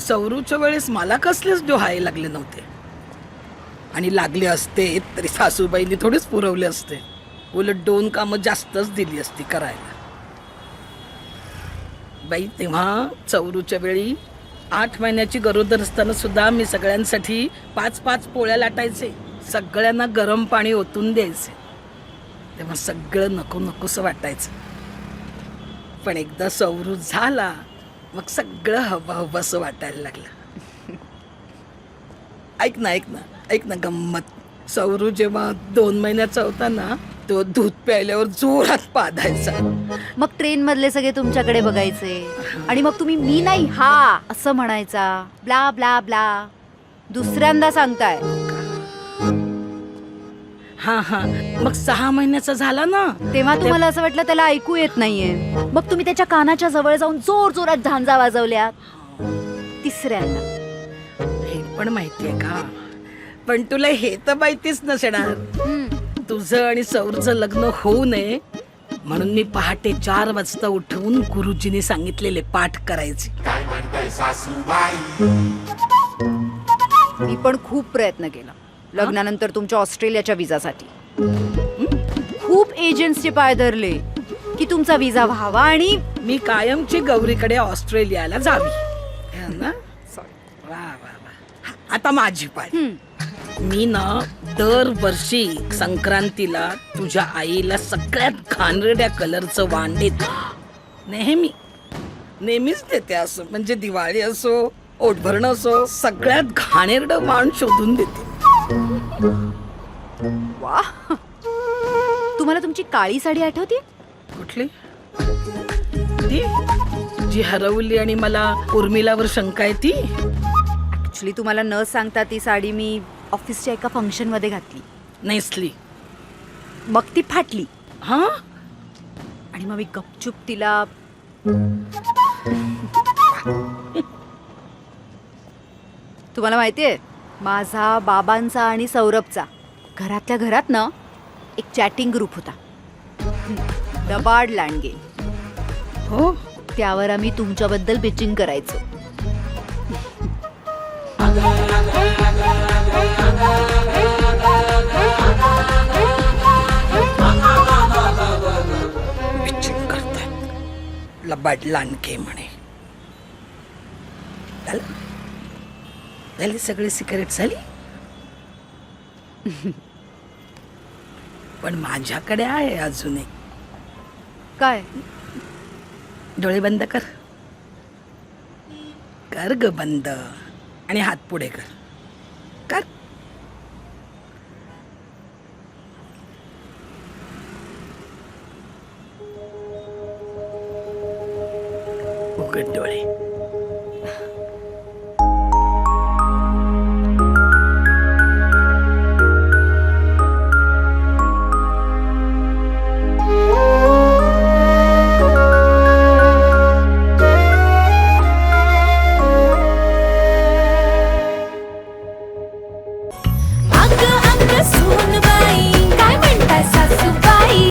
सौरूच्या वेळेस मला कसलेच डोहाळे लागले नव्हते, आणि लागले असते तरी सासूबाईंनी थोडेच पुरवले असते. उलट 2 कामं जास्तच दिली असती करायला. बाई तेव्हा चौरूच्या वेळी 8 महिन्याची गरोदर असताना सुद्धा मी सगळ्यांसाठी 5-5 पोळ्या लाटायचे, सगळ्यांना गरम पाणी ओतून द्यायचे. तेव्हा सगळं नको नकोसं वाटायचं. पण एकदा सौरू झाला मग सगळं हवं हवंसं वाटायला लागलं. ऐक ना गंमत. सौरू जेव्हा 2 महिन्याचा होता ना, तो दूध प्यायल्यावर जोरात पाधायचा. मग ट्रेन मधले सगळे तुमच्याकडे बघायचे आणि मग तुम्ही मी नाही हा असं म्हणायचा. Blah blah blah. दुसऱ्यांदा सांगताय. हा मग 6 महिन्याचा झाला ना, तेव्हा तुम्हाला असं वाटलं त्याला ऐकू येत नाहीये. मग तुम्ही त्याच्या कानाच्या जवळ जाऊन जोर जोरात झांजा वाजवल्या. तिसऱ्यांदा. हे पण माहितीये का, पण तुला हे तर माहितीच नसणार. तुझं आणि सौरचं लग्न होऊ नये म्हणून मी पहाटे 4 वाजता उठवून गुरुजींनी सांगितलेले पाठ करायचे. मी पण खूप प्रयत्न केला लग्नानंतर तुमच्या ऑस्ट्रेलियाच्या विजासाठी. खूप एजंट्सचे पाय धरले की तुमचा विजा व्हावा आणि मी कायमची गौरीकडे ऑस्ट्रेलियाला जावी. है ना? वा वा वा. आता माझी पाय. मी ना दरवर्षी संक्रांतीला तुझ्या आईला सगळ्यात घाणेरड्या कलरचं वाण देते. नेहमीच देते. असं म्हणजे दिवाळी असो, ओटभरणं असो, सगळ्यात घाणेरडं वाण शोधून देते. वा. तुम्हाला तुमची काळी साडी आठवते? कुठली? ती जी हरवली आणि मला उर्मिलावर शंका आहे ती? ऍक्च्युली तुम्हाला न सांगता ती साडी मी ऑफिसच्या एका फंक्शन मध्ये घातली. नेसली. मग ती फाटली. हा. आणि मग मी गपचूप तिला तुम्हाला माहितीये माझा, बाबांचा आणि सौरभचा घरातल्या घरात ना एक चॅटिंग ग्रुप होता. दबाड लांडगे. हो. त्यावर आम्ही तुमच्याबद्दल पिचिंग करायचो. पिचिंग करतात. लबाड लांडगे म्हणे. झाली सगळी सिक्रेट झाली. पण माझ्याकडे आहे अजून एक. काय? डोळे बंद कर. कर ग बंद आणि हात पुढे कर. कर. उघड डोळे.